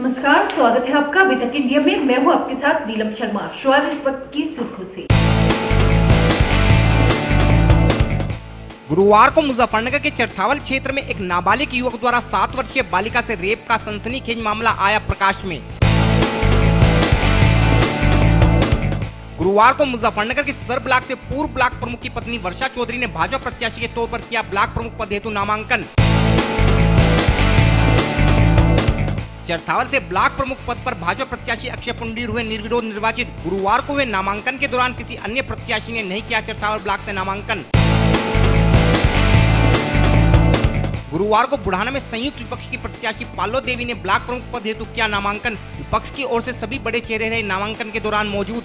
नमस्कार, स्वागत है आपका अभी तक इंडिया में। मैं हूं आपके साथ नीलम शर्मा। शुरुआत इस वक्त की सुर्खियों से। गुरुवार को मुजफ्फरनगर के चरथावल क्षेत्र में एक नाबालिग युवक द्वारा 7 वर्षीय बालिका से रेप का सनसनीखेज मामला आया प्रकाश में। गुरुवार को मुजफ्फरनगर के सदर ब्लॉक से पूर्व ब्लॉक प्रमुख की पत्नी वर्षा चौधरी ने भाजपा प्रत्याशी के तौर पर किया ब्लॉक प्रमुख पद हेतु नामांकन। चरथावल से ब्लॉक प्रमुख पद पर भाजपा प्रत्याशी अक्षय पुंडीर हुए निर्विरोध निर्वाचित। गुरुवार को हुए नामांकन के दौरान किसी अन्य प्रत्याशी ने नहीं किया चरथावल ब्लॉक से नामांकन। गुरुवार को बुढ़ाना में संयुक्त विपक्ष की प्रत्याशी पालो देवी ने ब्लॉक प्रमुख पद हेतु किया नामांकन। विपक्ष की ओर से सभी बड़े चेहरे रहे नामांकन के दौरान मौजूद।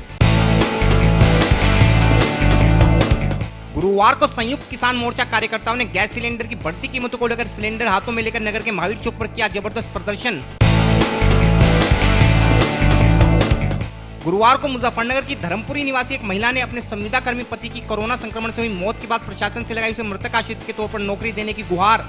गुरुवार को संयुक्त किसान मोर्चा कार्यकर्ताओं ने गैस सिलेंडर की बढ़ती कीमतों को लेकर सिलेंडर हाथों में लेकर नगर के महावीर चौक पर किया जबरदस्त प्रदर्शन। गुरुवार को मुजफ्फरनगर की धर्मपुरी निवासी एक महिला ने अपने संविदा कर्मी पति की कोरोना संक्रमण से हुई मौत के बाद प्रशासन से लगाई उसे मृतक आश्रित के तौर पर नौकरी देने की गुहार।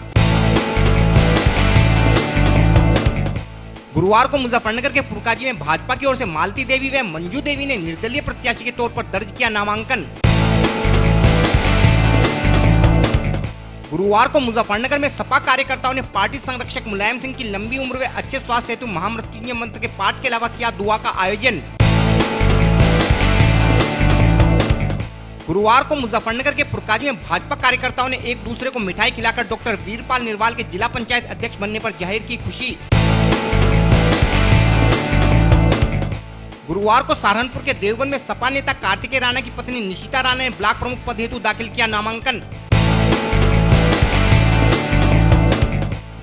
गुरुवार को मुजफ्फरनगर के पुरकाजी में भाजपा की ओर से मालती देवी व मंजू देवी ने निर्दलीय प्रत्याशी के तौर पर दर्ज किया नामांकन। गुरुवार को मुजफ्फरनगर में सपा कार्यकर्ताओं ने पार्टी संरक्षक मुलायम सिंह की लंबी उम्र व अच्छे स्वास्थ्य हेतु महामृत्युंजय मंत्र के पाठ के अलावा किया दुआ का आयोजन। गुरुवार को मुजफ्फरनगर के पुरकाजी में भाजपा कार्यकर्ताओं ने एक दूसरे को मिठाई खिलाकर डॉक्टर वीरपाल निरवाल के जिला पंचायत अध्यक्ष बनने पर जाहिर की खुशी। गुरुवार को सहारनपुर के देवबंद में सपा नेता कार्तिकेय राणा की पत्नी निशिता राणा ने ब्लॉक प्रमुख पद हेतु दाखिल किया नामांकन।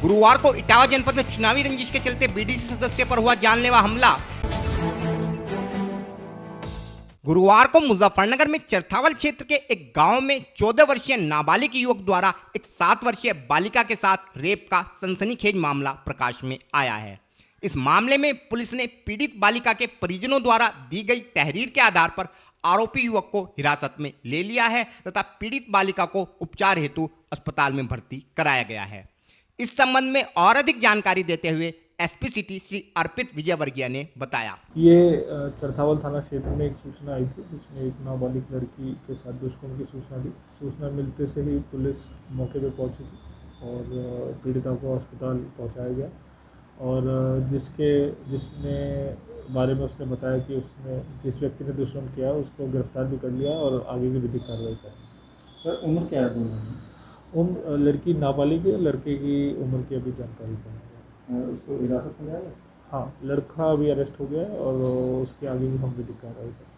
गुरुवार को इटावा जनपद में चुनावी रंजिश के चलते बीडीसी सदस्य पर हुआ जानलेवा हमला। गुरुवार को मुजफ्फरनगर में चरथावल क्षेत्र के एक गांव में 14 वर्षीय नाबालिग युवक द्वारा एक 7 वर्षीय बालिका के साथ रेप का सनसनीखेज मामला प्रकाश में आया है। इस मामले में पुलिस ने पीड़ित बालिका के परिजनों द्वारा दी गई तहरीर के आधार पर आरोपी युवक को हिरासत में ले लिया है तथा पीड़ित बालिका को उपचार हेतु अस्पताल में भर्ती कराया गया है। इस संबंध में और अधिक जानकारी देते हुए एसपी सिटी श्री अर्पित विजयवर्गीय ने बताया। ये चरथावल थाना क्षेत्र में एक सूचना आई थी जिसमें एक नाबालिग लड़की के साथ दुष्कर्म की सूचना दी। सूचना मिलते से ही पुलिस मौके पर पहुंची थी और पीड़िता को अस्पताल पहुंचाया गया और जिसने बारे में उसने बताया कि उसने जिस व्यक्ति ने दुष्कर्म किया उसको गिरफ्तार भी कर लिया और आगे की विधिक कार्रवाई कर। सर उम्र क्या है दोनों? उम्र लड़की नाबालिग है, लड़के की उम्र की अभी जानकारी नहीं है। उसको हिरासत में जाएगा? हाँ, लड़का अभी अरेस्ट हो गया है और उसके आगे की हम विधिक कार्रवाई करें।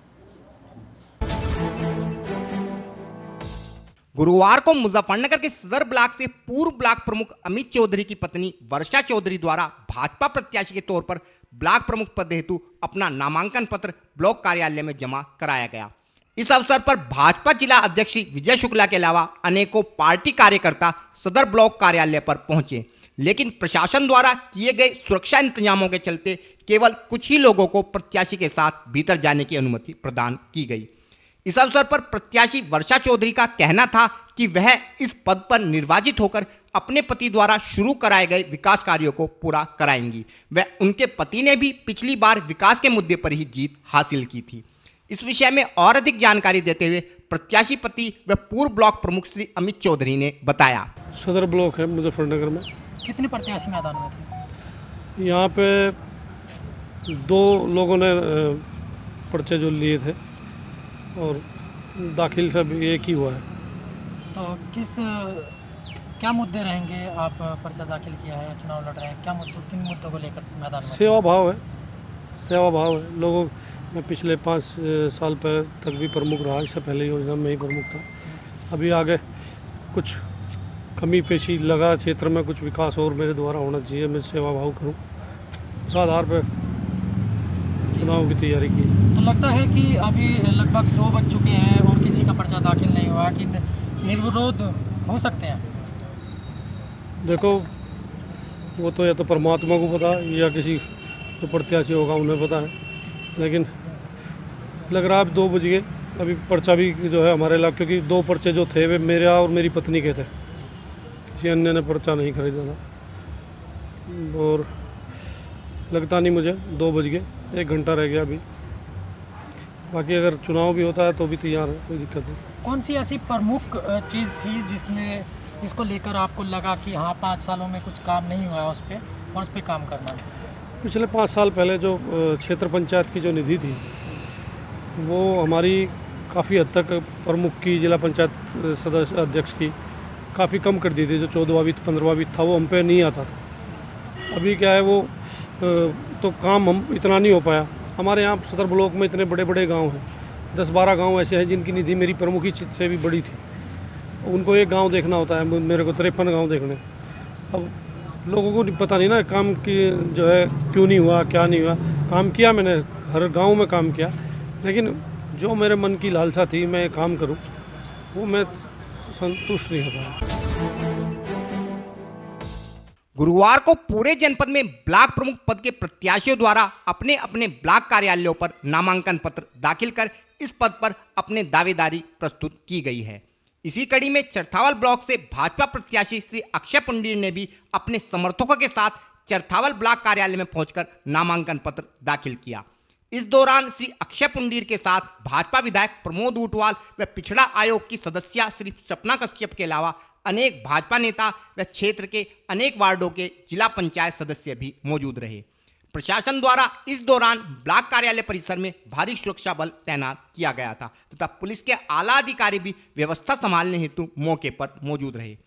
गुरुवार को मुजफ्फरनगर के सदर ब्लॉक से पूर्व ब्लॉक प्रमुख अमित चौधरी की पत्नी वर्षा चौधरी द्वारा भाजपा प्रत्याशी के तौर पर ब्लॉक प्रमुख पद हेतु अपना नामांकन पत्र ब्लॉक कार्यालय में जमा कराया गया। इस अवसर पर भाजपा जिला अध्यक्ष विजय शुक्ला के अलावा अनेकों पार्टी कार्यकर्ता सदर ब्लॉक कार्यालय पर पहुंचे, लेकिन प्रशासन द्वारा किए गए सुरक्षा इंतजामों के चलते केवल कुछ ही लोगों को प्रत्याशी के साथ भीतर जाने की अनुमति प्रदान की गई। इस अवसर पर प्रत्याशी वर्षा चौधरी का कहना था कि वह इस पद पर निर्वाचित होकर अपने पति द्वारा शुरू कराए गए विकास कार्यों को पूरा कराएंगी। वह उनके पति ने भी पिछली बार विकास के मुद्दे पर ही जीत हासिल की थी। इस विषय में और अधिक जानकारी देते हुए प्रत्याशी पति व पूर्व ब्लॉक प्रमुख श्री अमित चौधरी ने बताया। सदर ब्लॉक है मुजफ्फरनगर में। कितने प्रत्याशी मैदान में थे? यहाँ पे 2 लोगों ने पर्चे जो लिए थे और दाखिल सब एक ही हुआ है। तो क्या मुद्दे रहेंगे? आप पर्चा दाखिल किया है, चुनाव लड़ रहे हैं, किन मुद्दों को लेकर मैदान में? सेवा भाव है लोगों। मैं पिछले 5 साल तक भी प्रमुख रहा, इससे पहले योजना में ही प्रमुख था। अभी आगे कुछ कमी पेशी लगा क्षेत्र में, कुछ विकास और मेरे द्वारा होना चाहिए, मैं सेवा भाव करूँ, इस आधार पर चुनाव की तैयारी की। तो लगता है कि अभी लगभग 2 बज चुके हैं और किसी का पर्चा दाखिल नहीं हुआ कि निर्विरोध हो सकते हैं? देखो वो तो या तो परमात्मा को पता या किसी जो प्रत्याशी होगा उन्हें पता है, लेकिन लग रहा है 2 बज गए। अभी पर्चा भी जो है हमारे इलाके, क्योंकि 2 पर्चे जो थे वे मेरा और मेरी पत्नी के थे, किसी अन्य ने पर्चा नहीं खरीदा था। और लगता नहीं मुझे 2 बज गए, 1 घंटा रह गया अभी। बाकी अगर चुनाव भी होता है तो भी तैयार है, कोई दिक्कत नहीं। कौन सी ऐसी प्रमुख चीज़ थी जिसको लेकर आपको लगा कि हाँ 5 सालों में कुछ काम नहीं हुआ है उस पर और उस पर काम करना है? पिछले 5 साल पहले जो क्षेत्र पंचायत की जो निधि थी वो हमारी काफ़ी हद तक प्रमुख की, जिला पंचायत सदस्य अध्यक्ष की काफ़ी कम कर दी थी। जो 14वां वित्त 15वां वित्त था वो हम पे नहीं आता था। अभी क्या है वो तो काम हम इतना नहीं हो पाया। हमारे यहाँ सदर ब्लॉक में इतने बड़े बड़े गांव हैं, 10-12 गांव ऐसे हैं जिनकी निधि मेरी प्रमुखी से भी बड़ी थी। उनको एक गांव देखना होता है, मेरे को 53 गांव देखने। अब लोगों को पता नहीं ना काम की जो है क्यों नहीं हुआ, क्या नहीं हुआ। काम किया मैंने, हर गांव में काम किया, लेकिन जो मेरे मन की लालसा थी मैं काम करूं वो मैं संतुष्ट नहीं हो पाया। गुरुवार को पूरे जनपद में ब्लॉक प्रमुख पद के प्रत्याशियों द्वारा अपने अपने ब्लॉक कार्यालयों पर नामांकन पत्र दाखिल कर इस पद पर अपने दावेदारी प्रस्तुत की गई है। इसी कड़ी में चरथावल ब्लॉक से भाजपा प्रत्याशी श्री अक्षय पुंडीर ने भी अपने समर्थकों के साथ चरथावल ब्लॉक कार्यालय में पहुंचकर नामांकन पत्र दाखिल किया। इस दौरान श्री अक्षय पुंडीर के साथ भाजपा विधायक प्रमोद ऊंटवाल व पिछड़ा आयोग की सदस्य श्री सपना कश्यप के अलावा अनेक भाजपा नेता व क्षेत्र के अनेक वार्डों के जिला पंचायत सदस्य भी मौजूद रहे। प्रशासन द्वारा इस दौरान ब्लॉक कार्यालय परिसर में भारी सुरक्षा बल तैनात किया गया था तथा पुलिस के आला अधिकारी भी व्यवस्था संभालने हेतु मौके पर मौजूद रहे।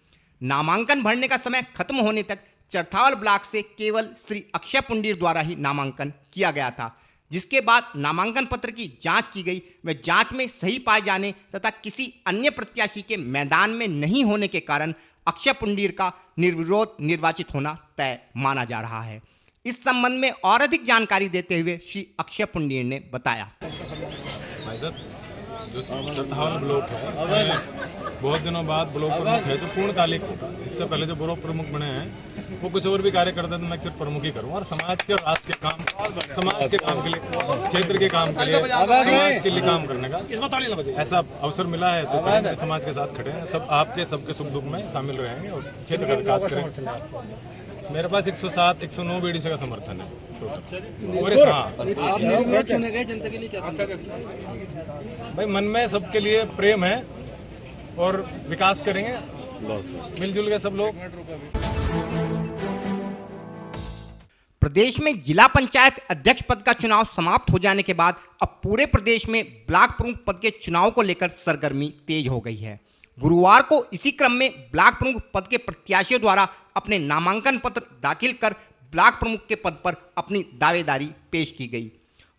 नामांकन भरने का समय खत्म होने तक चरथावल ब्लॉक से केवल श्री अक्षय पुंडीर द्वारा ही नामांकन किया गया था, जिसके बाद नामांकन पत्र की जांच की गई व जांच में सही पाए जाने तथा किसी अन्य प्रत्याशी के मैदान में नहीं होने के कारण अक्षय पुंडीर का निर्विरोध निर्वाचित होना तय माना जा रहा है। इस संबंध में और अधिक जानकारी देते हुए श्री अक्षय पुंडीर ने बताया। भाई साहब, जो चरथावल ब्लॉक है उसमें बहुत दिनों बाद ब्लॉक प्रमुख है जो पूर्णकालिक होगा। इससे पहले जो ब्लॉक प्रमुख बने हैं वो कुछ और भी कार्य करते हैं, तो मैं सिर्फ प्रमुख ही करूँ और समाज के और राष्ट्र के काम, समाज के काम के लिए, क्षेत्र के काम के लिए, समाज के लिए काम करने का ऐसा अवसर मिला है तो समाज के साथ खड़े हैं। सब आपके सबके सुख दुख में शामिल रहेंगे और क्षेत्र का विकास करेंगे। मेरे पास 107, 109 बीडीसी का समर्थन है। चुने गए जनता के लिए क्या भाई मन में सबके लिए प्रेम है और विकास करेंगे मिलजुल के सब लोग। प्रदेश में जिला पंचायत अध्यक्ष पद का चुनाव समाप्त हो जाने के बाद अब पूरे प्रदेश में ब्लॉक प्रमुख पद के चुनाव को लेकर सरगर्मी तेज हो गई है। गुरुवार को इसी क्रम में ब्लॉक प्रमुख पद के प्रत्याशियों द्वारा अपने नामांकन पत्र दाखिल कर ब्लॉक प्रमुख के पद पर अपनी दावेदारी पेश की गई।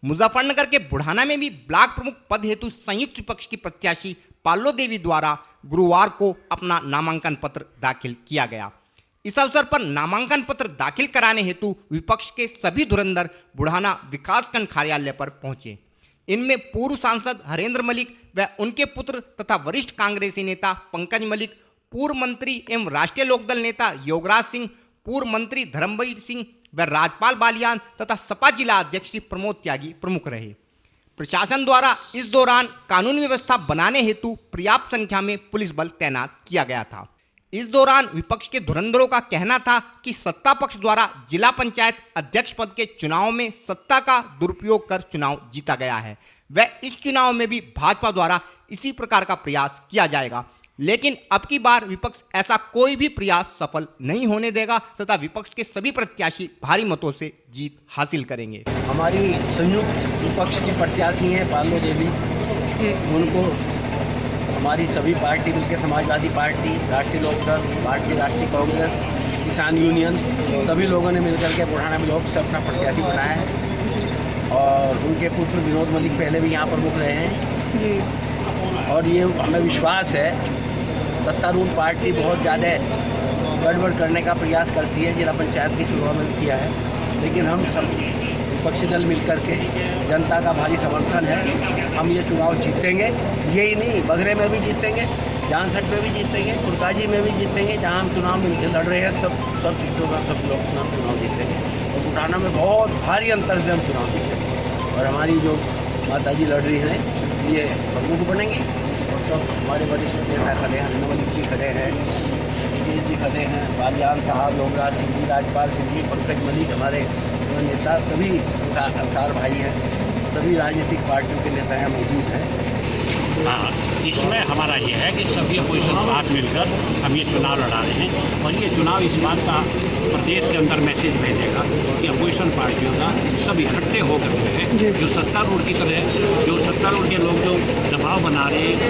मुजफ्फरनगर के बुढ़ाना में भी ब्लॉक प्रमुख पद हेतु संयुक्त विपक्ष की प्रत्याशी पालो देवी द्वारा गुरुवार को अपना नामांकन पत्र दाखिल किया गया। इस अवसर पर नामांकन पत्र दाखिल कराने हेतु विपक्ष के सभी धुरंधर बुढ़ाना विकासखंड कार्यालय पर पहुंचे। इनमें पूर्व सांसद हरेंद्र मलिक व उनके पुत्र तथा वरिष्ठ कांग्रेसी नेता पंकज मलिक, पूर्व मंत्री एवं राष्ट्रीय लोकदल नेता योगराज सिंह, पूर्व मंत्री धर्मवीर सिंह व राजपाल बालियान तथा सपा जिला अध्यक्ष श्री प्रमोद त्यागी प्रमुख रहे। प्रशासन द्वारा इस दौरान कानून व्यवस्था बनाने हेतु पर्याप्त संख्या में पुलिस बल तैनात किया गया था। इस दौरान विपक्ष के धुरंधरों का कहना था कि सत्ता पक्ष द्वारा जिला पंचायत अध्यक्ष पद के चुनाव में सत्ता का दुरुपयोग कर चुनाव जीता गया है व इस चुनाव में भी भाजपा द्वारा इसी प्रकार का प्रयास किया जाएगा, लेकिन अब की बार विपक्ष ऐसा कोई भी प्रयास सफल नहीं होने देगा तथा विपक्ष के सभी प्रत्याशी भारी मतों से जीत हासिल करेंगे। हमारी संयुक्त विपक्ष की प्रत्याशी हैं पालो देवी, उनको हमारी सभी पार्टी मिलकर समाजवादी पार्टी, राष्ट्रीय लोकदल, भारतीय राष्ट्रीय कांग्रेस, किसान यूनियन, सभी लोगों ने मिलकर के बुढ़ाना ब्लॉक से अपना प्रत्याशी बनाया है और उनके पुत्र विनोद मलिक पहले भी यहाँ प्रमुख रहे हैं जी। और ये हमें विश्वास है सत्तारूढ़ पार्टी बहुत ज़्यादा गड़बड़ करने का प्रयास करती है, जिला पंचायत के चुनाव में किया है, लेकिन हम सब विपक्षी दल मिलकर के जनता का भारी समर्थन है, हम ये चुनाव जीतेंगे। यही नहीं, बगरे में भी जीतेंगे, जानसठ में भी जीतेंगे, कुरकाजी में भी जीतेंगे, जहाँ हम चुनाव में लड़ रहे हैं सब सीटों का सब लोग चुनाव जीतेंगे और बुढ़ाना में बहुत भारी अंतर से हम चुनाव जीतेंगे और हमारी जो माताजी लड़ रही हैं ये प्रमुख बनेंगी और सब हमारे वरिष्ठ नेता खड़े हैं, हरिनवल जी खड़े हैं, केजरीवाल जी खड़े हैं, बालियान साहब, योगराज सिंह जी, राजपाल सिंह जी, पंकज मलिक हमारे नेता, सभी अंसार भाई हैं, सभी राजनीतिक पार्टियों के नेता यहाँ मौजूद हैं। हाँ, इसमें हमारा ये है कि सभी अपोजिशन साथ मिलकर हम ये चुनाव लड़ा रहे हैं और ये चुनाव इस बात का प्रदेश के अंदर मैसेज भेजेगा कि अपोजिशन पार्टियों का सब इकट्ठे होकर के हैं, जो सत्तारूढ़ की तरह, जो सत्तारूढ़ के लोग जो दबाव बना रहे हैं,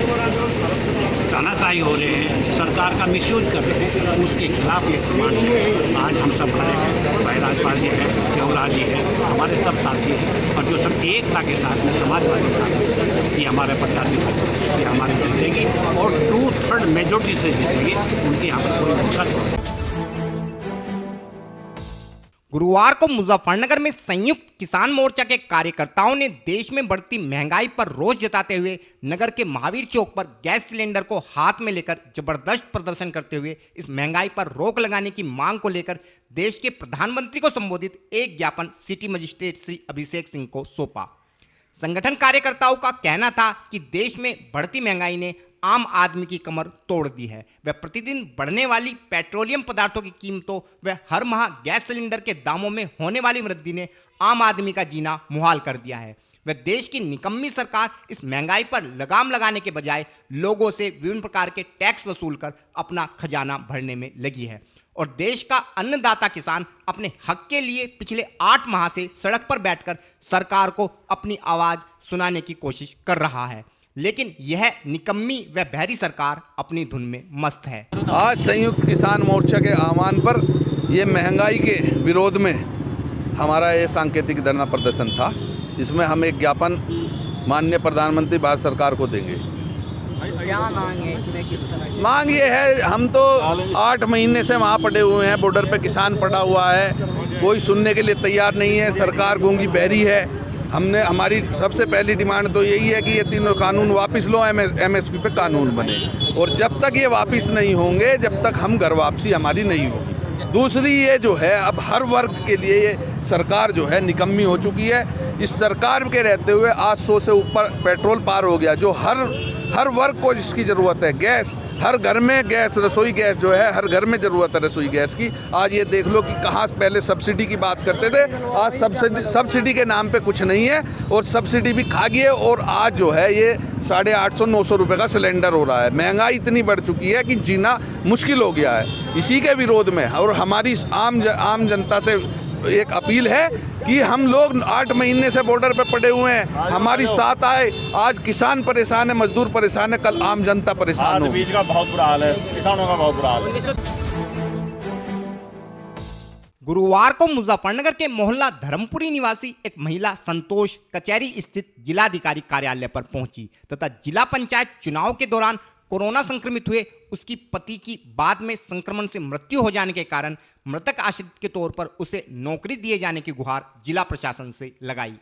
तानाशाही हो रहे हैं, सरकार का मिसयूज कर रहे हैं, उसके खिलाफ एक प्रमाण से आज हम सब खड़े हैं। भाई राजपाल जी हैं, योगराज जी हैं, हमारे सब साथी हैं और जो सब एकता के साथ में समाजवादी साथी, ये हमारे प्रत्याशी ये हमारी जीतेगी और 2/3 मेजोरिटी से जीतेगी, उनके यहाँ पर कोई विश्वास नहीं। गुरुवार को मुजफ्फरनगर में संयुक्त किसान मोर्चा के कार्यकर्ताओं ने देश में बढ़ती महंगाई पर रोष जताते हुए नगर के महावीर चौक पर गैस सिलेंडर को हाथ में लेकर जबरदस्त प्रदर्शन करते हुए इस महंगाई पर रोक लगाने की मांग को लेकर देश के प्रधानमंत्री को संबोधित एक ज्ञापन सिटी मजिस्ट्रेट श्री अभिषेक सिंह को सौंपा। संगठन कार्यकर्ताओं का कहना था कि देश में बढ़ती महंगाई ने आम आदमी की कमर तोड़ दी है। वह प्रतिदिन बढ़ने वाली पेट्रोलियम पदार्थों की कीमतों व हर माह गैस सिलेंडर के दामों में होने वाली वृद्धि ने आम आदमी का जीना मुहाल कर दिया है। वह देश की निकम्मी सरकार इस महंगाई पर लगाम लगाने के बजाय लोगों से विभिन्न प्रकार के टैक्स वसूल कर अपना खजाना भरने में लगी है और देश का अन्नदाता किसान अपने हक के लिए पिछले 8 माह से सड़क पर बैठकर सरकार को अपनी आवाज सुनाने की कोशिश कर रहा है, लेकिन यह निकम्मी व बहरी सरकार अपनी धुन में मस्त है। आज संयुक्त किसान मोर्चा के आह्वान पर ये महंगाई के विरोध में हमारा ये सांकेतिक धरना प्रदर्शन था, जिसमें हम एक ज्ञापन माननीय प्रधानमंत्री भारत सरकार को देंगे। क्या मांग है इसमें, किस तरह की? मांग ये है, हम तो 8 महीने से वहाँ पड़े हुए हैं, बॉर्डर पे किसान पड़ा हुआ है, कोई सुनने के लिए तैयार नहीं है, सरकार गूंगी बहरी है। हमने हमारी सबसे पहली डिमांड तो यही है कि ये तीनों कानून वापस लो, MSP पे कानून बने और जब तक ये वापस नहीं होंगे, जब तक हम घर वापसी हमारी नहीं होगी। दूसरी ये जो है, अब हर वर्ग के लिए ये सरकार जो है निकम्मी हो चुकी है। इस सरकार के रहते हुए आज 100 से ऊपर पेट्रोल पार हो गया, जो हर वर्ग को जिसकी ज़रूरत है। गैस हर घर में, गैस रसोई गैस जो है हर घर में ज़रूरत है रसोई गैस की। आज ये देख लो कि कहाँ पहले सब्सिडी की बात करते थे, आज सब्सिडी के नाम पे कुछ नहीं है और सब्सिडी भी खा गई है और आज जो है ये 850-900 रुपये का सिलेंडर हो रहा है। महंगाई इतनी बढ़ चुकी है कि जीना मुश्किल हो गया है। इसी के विरोध में और हमारी आम जनता से एक अपील है कि हम लोग 8 महीने से बॉर्डर पे पड़े हुए हैं, हमारी साथ आए। आज किसान परेशान है, मजदूर परेशान है, कल आम जनता परेशान हो। बीज का बहुत बुरा हाल है, किसानों का बहुत बुरा हाल है। गुरुवार को मुजफ्फरनगर के मोहल्ला धर्मपुरी निवासी एक महिला संतोष कचहरी स्थित जिलाधिकारी कार्यालय पर पहुंची तथा जिला पंचायत चुनाव के दौरान कोरोना संक्रमित हुए उसकी पति की बाद में संक्रमण से मृत्यु हो जाने के कारण मृतक आश्रित के तौर पर उसे नौकरी दिए जाने की गुहार जिला प्रशासन से लगाई।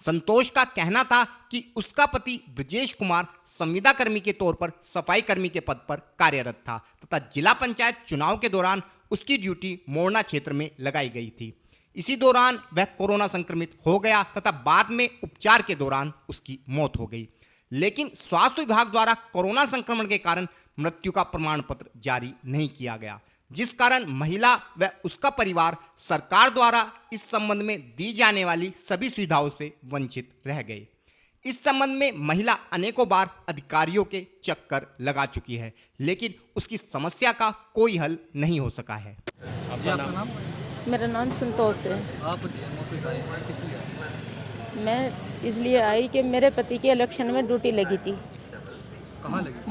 संतोष का कहना था कि उसका पति ब्रजेश कुमार संविदा कर्मी के तौर पर सफाई कर्मी के पद पर कार्यरत था तथा जिला पंचायत चुनाव के दौरान उसकी ड्यूटी मोरना क्षेत्र में लगाई गई थी। इसी दौरान वह कोरोना संक्रमित हो गया तथा बाद में उपचार के दौरान उसकी मौत हो गई, लेकिन स्वास्थ्य विभाग द्वारा कोरोना संक्रमण के कारण मृत्यु का प्रमाण पत्र जारी नहीं किया गया, जिस कारण महिला व उसका परिवार सरकार द्वारा इस संबंध में दी जाने वाली सभी सुविधाओं से वंचित रह गए। इस संबंध में महिला अनेकों बार अधिकारियों के चक्कर लगा चुकी है, लेकिन उसकी समस्या का कोई हल नहीं हो सका है। मेरा नाम संतोष है। आप नौकरी आई हैं, किस लिए आई? मैं इसलिए आई कि मेरे पति के इलेक्शन में ड्यूटी लगी थी। कहाँ लगी?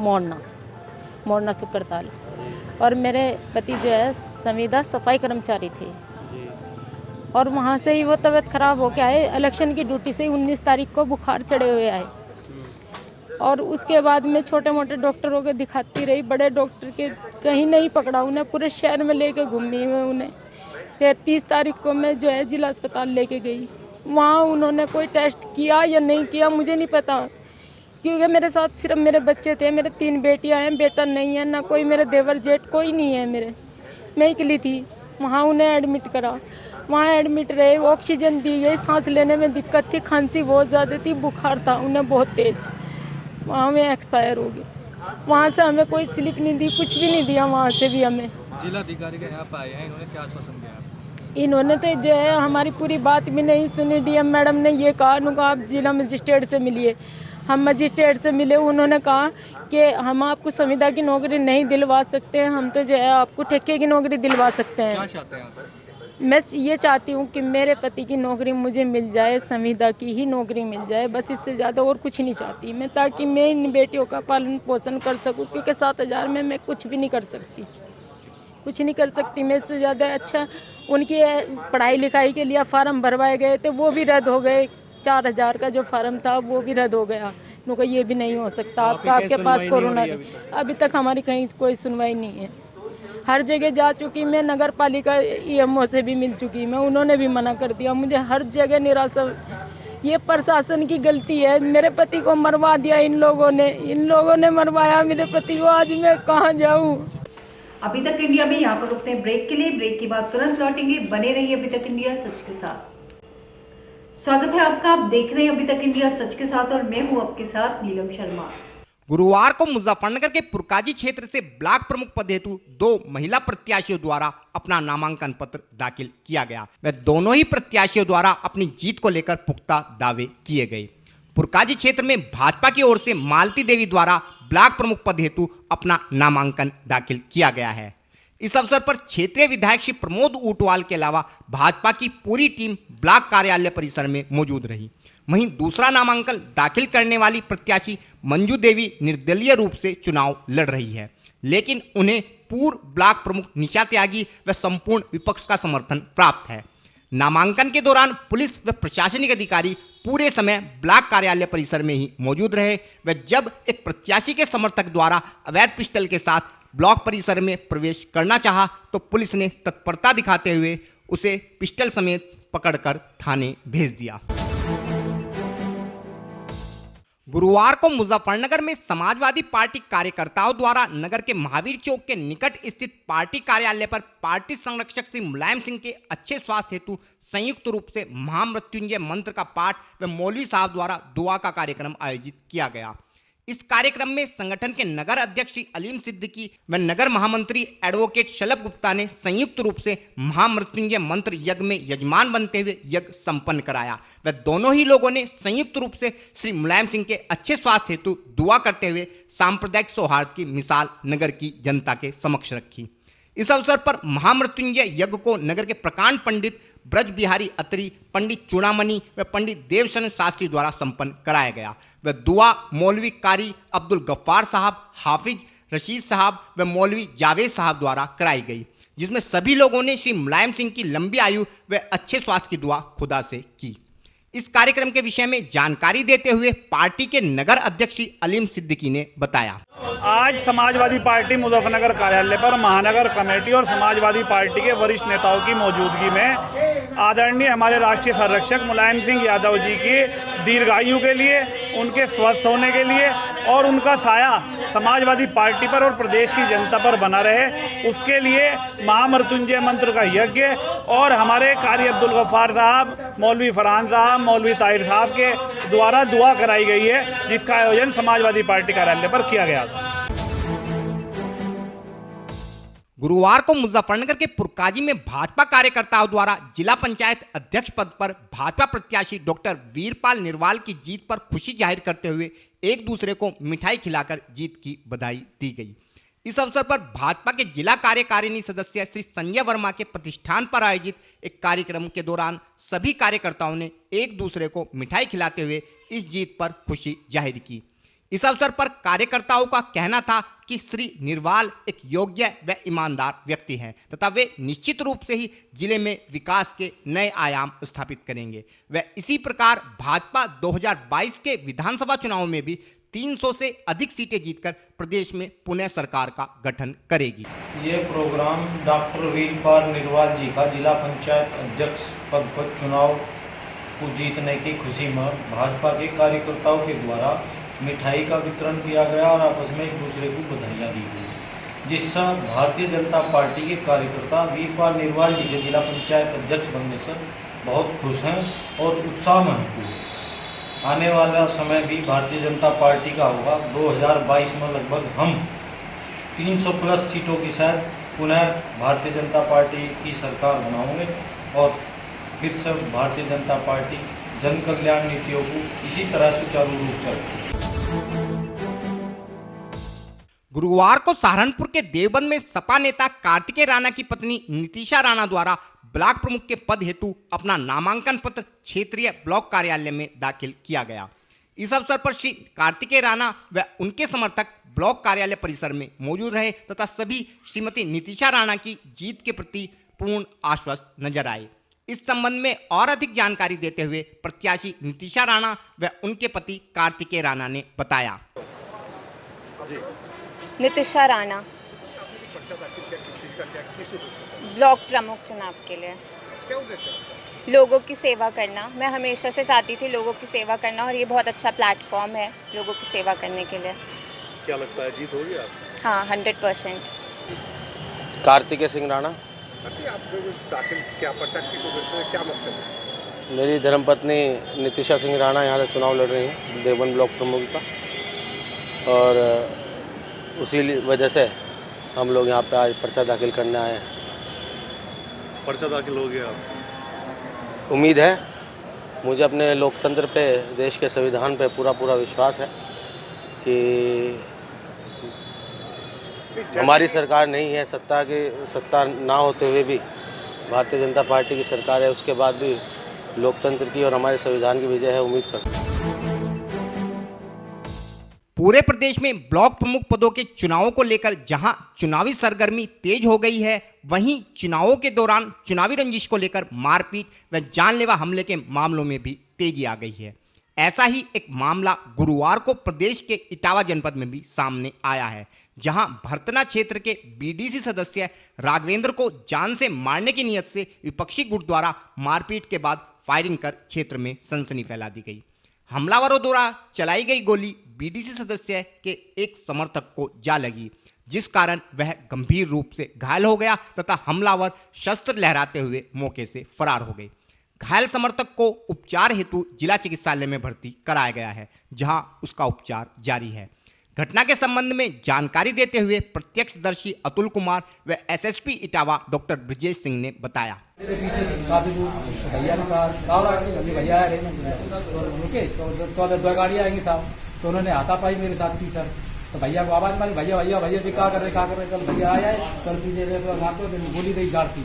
मोरना सुकरताल, और मेरे पति जो है संविदा सफाई कर्मचारी थे और वहाँ से ही वो तबीयत खराब हो के आए। इलेक्शन की ड्यूटी से 19 तारीख को बुखार चढ़े हुए आए और उसके बाद में छोटे मोटे डॉक्टरों को दिखाती रही, बड़े डॉक्टर के कहीं नहीं पकड़ा उन्हें, पूरे शहर में लेके घूमी मैं उन्हें। फिर 30 तारीख को मैं जो है जिला अस्पताल लेके गई, वहाँ उन्होंने कोई टेस्ट किया या नहीं किया मुझे नहीं पता, क्योंकि मेरे साथ सिर्फ मेरे बच्चे थे। मेरे 3 बेटियां हैं, बेटा नहीं है, ना कोई मेरे देवर जेठ कोई नहीं है मेरे, मैं अकेली थी। वहाँ उन्हें एडमिट करा, वहाँ एडमिट रहे, ऑक्सीजन दी गई, सांस लेने में दिक्कत थी, खांसी बहुत ज़्यादा थी, बुखार था उन्हें बहुत तेज, वहाँ में एक्सपायर हो गए। वहाँ से हमें कोई स्लिप नहीं दी, कुछ भी नहीं दिया वहाँ से भी हमें। जिला अधिकारी के यहाँ पे आए हैं, इन्होंने क्या आश्वासन दिया? इन्होंने तो जो है हमारी पूरी बात भी नहीं सुनी। डीएम मैडम ने ये कहा, उनको आप जिला मजिस्ट्रेट से मिलिए। हम मजिस्ट्रेट से मिले, उन्होंने कहा कि हम आपको संविदा की नौकरी नहीं दिलवा सकते हैं, हम तो जो है आपको ठेके की नौकरी दिलवा सकते हैं। क्या चाहते हैं आप? मैं ये चाहती हूँ कि मेरे पति की नौकरी मुझे मिल जाए, संविदा की ही नौकरी मिल जाए, बस इससे ज़्यादा और कुछ नहीं चाहती मैं, ताकि मैं इन बेटियों का पालन पोषण कर सकूँ, क्योंकि 7,000 में मैं कुछ भी नहीं कर सकती, कुछ नहीं कर सकती मैं इससे ज़्यादा। अच्छा, उनकी पढ़ाई लिखाई के लिए फार्म भरवाए गए थे, वो भी रद्द हो गए। 4,000 का जो फार्म था वो भी रद्द हो गया। उनको ये भी नहीं हो सकता, आपके पास कोरोना। अभी तक हमारी कहीं कोई सुनवाई नहीं है। हर जगह जा चुकी मैं, नगर पालिका ईएमओ से भी मिल चुकी मैं, उन्होंने भी मना कर दिया। मुझे हर जगह निराशा, ये प्रशासन की गलती है। मेरे पति को मरवा दिया इन लोगों ने मरवाया मेरे पति को। आज मैं कहाँ जाऊँ? अभी तक इंडिया में यहाँ पर रुकते हैं ब्रेक के लिए। ब्रेक के बाद तुरंत लौटेंगे, बने रहिए अभी तक इंडिया सच के साथ। स्वागत है आपका, आप देख रहे हैं अभी तक इंडिया सच के साथ और मैं हूँ आपके साथ नीलम शर्मा। गुरुवार को मुजफ्फरनगर के पुरकाजी क्षेत्र से ब्लॉक प्रमुख पद हेतु 2 महिला प्रत्याशियों द्वारा अपना नामांकन पत्र दाखिल किया गया। वह दोनों ही प्रत्याशियों द्वारा अपनी जीत को लेकर पुख्ता दावे किए गए। पुरकाजी क्षेत्र में भाजपा की ओर से मालती देवी द्वारा ब्लॉक प्रमुख पद हेतु अपना नामांकन दाखिल किया गया है। इस अवसर पर क्षेत्रीय विधायक श्री प्रमोद ऊंटवाल के अलावा भाजपा की पूरी टीम ब्लॉक कार्यालय परिसर में मौजूद रही। वहीं दूसरा नामांकन दाखिल करने वाली प्रत्याशी मंजू देवी निर्दलीय रूप से चुनाव लड़ रही है, लेकिन उन्हें पूर्व ब्लॉक प्रमुख निशा त्यागी व संपूर्ण विपक्ष का समर्थन प्राप्त है। नामांकन के दौरान पुलिस व प्रशासनिक अधिकारी पूरे समय ब्लॉक कार्यालय परिसर में ही मौजूद रहे व जब एक प्रत्याशी के समर्थक द्वारा अवैध पिस्टल के साथ ब्लॉक परिसर में प्रवेश करना चाहा तो पुलिस ने तत्परता दिखाते हुए उसे पिस्टल समेत पकड़कर थाने भेज दिया। गुरुवार को मुजफ्फरनगर में समाजवादी पार्टी कार्यकर्ताओं द्वारा नगर के महावीर चौक के निकट स्थित पार्टी कार्यालय पर पार्टी संरक्षक श्री मुलायम सिंह के अच्छे स्वास्थ्य हेतु संयुक्त रूप से महामृत्युंजय मंत्र का पाठ व मौलवी साहब द्वारा दुआ का कार्यक्रम आयोजित किया गया। इस कार्यक्रम में संगठन के नगर अध्यक्ष श्री अलीम सिद्दीकी व नगर महामंत्री एडवोकेट शलभ गुप्ता ने संयुक्त रूप से महामृत्युंजय मंत्र यज्ञ में यजमान बनते हुए यज्ञ संपन्न कराया। व दोनों ही लोगों ने संयुक्त रूप से श्री मुलायम सिंह के अच्छे स्वास्थ्य हेतु दुआ करते हुए सांप्रदायिक सौहार्द की मिसाल नगर की जनता के समक्ष रखी। इस अवसर पर महामृत्युंजय यज्ञ को नगर के प्रकांड पंडित ब्रज बिहारी अत्री, पंडित चूड़ामणि व पंडित देवशन शास्त्री द्वारा संपन्न कराया गया। वह दुआ मौलवी कारी अब्दुल गफ्फार साहब, हाफिज रशीद साहब व मौलवी जावेद साहब द्वारा कराई गई, जिसमें सभी लोगों ने श्री मुलायम सिंह की लंबी आयु व अच्छे स्वास्थ्य की दुआ खुदा से की। इस कार्यक्रम के विषय में जानकारी देते हुए पार्टी के नगर अध्यक्ष श्री अलीम सिद्दीकी ने बताया, आज समाजवादी पार्टी मुजफ्फरनगर कार्यालय पर महानगर कमेटी और समाजवादी पार्टी के वरिष्ठ नेताओं की मौजूदगी में आदरणीय हमारे राष्ट्रीय संरक्षक मुलायम सिंह यादव जी की दीर्घायु के लिए, उनके स्वस्थ होने के लिए और उनका साया समाजवादी पार्टी पर और प्रदेश की जनता पर बना रहे, उसके लिए महामृत्युंजय मंत्र का यज्ञ और हमारे कारी अब्दुल गफ्फार साहब, मौलवी फरहान साहब, मौलवी ताहिर साहब के द्वारा दुआ कराई गई है, जिसका आयोजन समाजवादी पार्टी कार्यालय पर किया गया। गुरुवार को मुजफ्फरनगर के पुरकाजी में भाजपा कार्यकर्ताओं द्वारा जिला पंचायत अध्यक्ष पद पर भाजपा प्रत्याशी डॉक्टर वीरपाल निरवाल की जीत पर खुशी जाहिर करते हुए एक दूसरे को मिठाई खिलाकर जीत की बधाई दी गई। इस अवसर पर भाजपा के जिला कार्यकारिणी सदस्य श्री संजय वर्मा के प्रतिष्ठान पर आयोजित एक कार्यक्रम के दौरान सभी कार्यकर्ताओं ने एक दूसरे को मिठाई खिलाते हुए इस जीत पर खुशी जाहिर की। इस अवसर पर कार्यकर्ताओं का कहना था कि श्री निरवाल एक योग्य व ईमानदार व्यक्ति हैं तथा वे निश्चित रूप से ही जिले में विकास के नए आयाम स्थापित करेंगे। व इसी प्रकार भाजपा 2022 के विधानसभा चुनाव में भी 300 से अधिक सीटें जीतकर प्रदेश में पुनः सरकार का गठन करेगी। ये प्रोग्राम डॉक्टर वीरपाल निरवाल जी का जिला पंचायत अध्यक्ष पद पर चुनाव को जीतने की खुशी में भाजपा के कार्यकर्ताओं के द्वारा मिठाई का वितरण किया गया और आपस में एक दूसरे को बधाइयाँ दी गई, जिससे भारतीय जनता पार्टी के कार्यकर्ता वीरपाल निरवाल जी के जिला पंचायत अध्यक्ष बनने से बहुत खुश हैं और उत्साह में हैं। आने वाला समय भी भारतीय जनता पार्टी का होगा। 2022 में लगभग हम 300 प्लस सीटों की शायद पुनः भारतीय जनता पार्टी की सरकार बनाओगे और फिर से भारतीय जनता पार्टी जन कल्याण नीतियों को इसी तरह सुचारू रूप चलाएगी। गुरुवार को सहारनपुर के देवबंद में सपा नेता कार्तिकेय राणा की पत्नी नीतिशा राणा द्वारा ब्लॉक प्रमुख के पद हेतु अपना नामांकन पत्र क्षेत्रीय ब्लॉक कार्यालय में दाखिल किया गया। इस अवसर पर श्री कार्तिकेय राणा व उनके समर्थक ब्लॉक कार्यालय परिसर में मौजूद रहे तथा सभी श्रीमती नीतिशा राणा की जीत के प्रति पूर्ण आश्वस्त नजर आए। इस संबंध में और अधिक जानकारी देते हुए प्रत्याशी नीतिशा राणा व उनके पति कार्तिकेय राणा ने बताया। नीतिशा राणा ब्लॉक प्रमुख चुनाव के लिए। लोगों की सेवा करना, मैं हमेशा से चाहती थी लोगों की सेवा करना और ये बहुत अच्छा प्लेटफॉर्म है लोगों की सेवा करने के लिए। क्या लगता है जीत होगी आप? हाँ, 100%। कार्तिकेय सिंह राणा। आप दाखिल क्या पर्चा किस उद्देश्य से, क्या मकसद है? मेरी धर्मपत्नी नीतिशा सिंह राणा यहाँ से चुनाव लड़ रही हैं देवबंद ब्लॉक प्रमुख का, और उसी वजह से हम लोग यहाँ पे आज पर्चा दाखिल करने आए हैं। पर्चा दाखिल हो गया? उम्मीद है, मुझे अपने लोकतंत्र पे, देश के संविधान पे पूरा विश्वास है कि हमारी सरकार नहीं है, सत्ता ना होते हुए भी भारतीय जनता पार्टी की सरकार है, उसके बाद भी लोकतंत्र की और हमारे संविधान की विजय है, उम्मीद करता हूँ। पूरे प्रदेश में ब्लॉक प्रमुख पदों के चुनावों को लेकर जहां चुनावी सरगर्मी तेज हो गई है, वहीं चुनावों के दौरान चुनावी रंजिश को लेकर मारपीट व जानलेवा हमले के मामलों में भी तेजी आ गई है। ऐसा ही एक मामला गुरुवार को प्रदेश के इटावा जनपद में भी सामने आया है, जहां भरतना क्षेत्र के बीडीसी सदस्य राघवेंद्र को जान से मारने की नीयत से विपक्षी गुट द्वारा मारपीट के बाद फायरिंग कर क्षेत्र में सनसनी फैला दी गई। हमलावरों द्वारा चलाई गई गोली बीडीसी सदस्य के एक समर्थक को जा लगी, जिस कारण वह गंभीर रूप से घायल हो गया तथा हमलावर शस्त्र लहराते हुए मौके से फरार हो गए। घायल समर्थक को उपचार हेतु जिला चिकित्सालय में भर्ती कराया गया है, जहां उसका उपचार जारी है। घटना के संबंध में जानकारी देते हुए प्रत्यक्षदर्शी अतुल कुमार व एसएसपी इटावा डॉक्टर ब्रजेश सिंह ने बताया। मेरे पीछे काफी दूर भैया ने कहा भैया तो रुके तो दो गाड़ियाँ आएंगी साहब, तो उन्होंने हाथापाई मेरे साथ की सर, तो भैया को आवाज मारी, भैया भैया भैया भी क्या कर रहे कल भैया आया है, कल पीछे गोली गई गाड़ थी।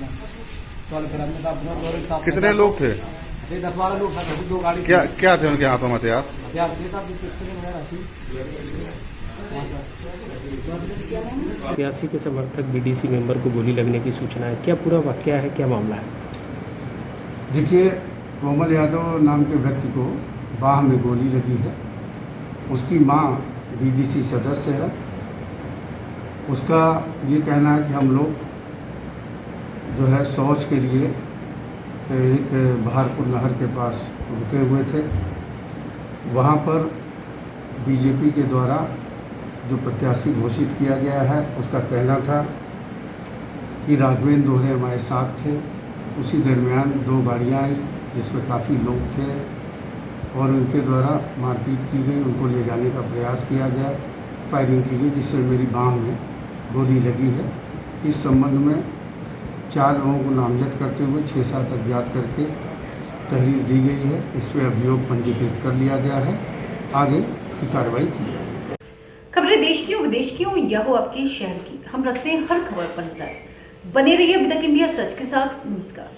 तो फिर हमने कितने लोग थे? 10-12 लोग थे, 2 गाड़ी। क्या थे उनके हाथों में हथियार? प्रत्याशी के समर्थक बीडीसी मेंबर को गोली लगने की सूचना है, क्या पूरा वाकया है, क्या मामला है? देखिए, कोमल यादव नाम के व्यक्ति को बाह में गोली लगी है। उसकी मां बीडीसी सदस्य है। उसका ये कहना है कि हम लोग जो है शौच के लिए एक बहारपुर नहर के पास रुके हुए थे। वहाँ पर बीजेपी के द्वारा जो प्रत्याशी घोषित किया गया है, उसका कहना था कि राघवेंद्र दोहरे हमारे साथ थे। उसी दरमियान 2 गाड़ियाँ आई जिसमें काफ़ी लोग थे और उनके द्वारा मारपीट की गई, उनको ले जाने का प्रयास किया गया, फायरिंग की गई, जिससे मेरी बांह में गोली लगी है। इस संबंध में 4 लोगों को नामजद करते हुए 6-7 अज्ञात करके तहरीर दी गई है। इस पर अभियोग पंजीकृत कर लिया गया है, आगे की कार्रवाई की जाएगी। खबरें देश की हो, विदेश की हो या हो आपके शहर की, हम रखते हैं हर खबर पर नजर। बने रहिए अभी तक इंडिया सच के साथ। नमस्कार।